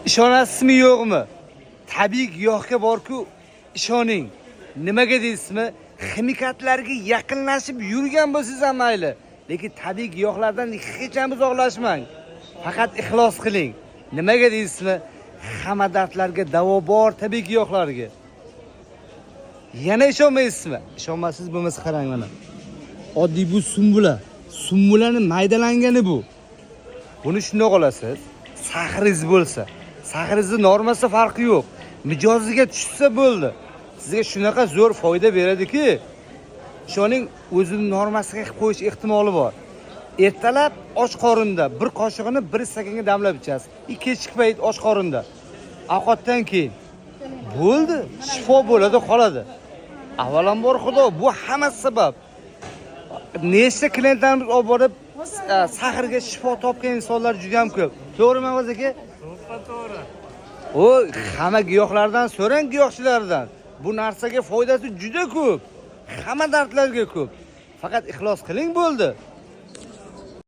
ishonasizmi yo'qmi? Tabiiy giyohga borku, ishoning. Nimaga deysizmi? Ximikatlarga yaqinlashib yurgan bo'lsangiz ham mayli, lekin tabiiy giyohlardan hech ham uzoqlashmang. Faqat ixlos qiling. Nimaga deysizmi? Hamma dardlarga davo bor tabiiy giyohlarga. Yana ishonmaysizmi? Ishonmasangiz bo'lmasa qarang mana. Oddiy bu sumbula. Sumbulaning maydalangani bu. Buni shunday olasiz. Sahringiz bo'lsa, sahringizni normasi farqi yo'q. Mijoziga tushsa bo'ldi. Sizga shunaqa zo'r foyda beradiki, ishoning o'zining normasiga qilib qo'yish ehtimoli bor. Ertalab och qorinda bir qoshiqni bir stakonga damlab ichasiz. Kechki payt och qorinda. Ovqatdan keyin bo'ldi, shifo bo'ladi, qoladi. Avvalambor Xudo, bu hamma sabab. Nechta klientlarimiz olib borib sahrga shifo topgan insonlar juda ham ko'p. To'g'rimi o'zi aka? To'g'ri. O, hamma giyohlardan so'rang, giyohchilardan. Bu narsaga foydasi juda ko'p. Hamma dardlarga ko'p. Faqat ixlos qiling bo'ldi.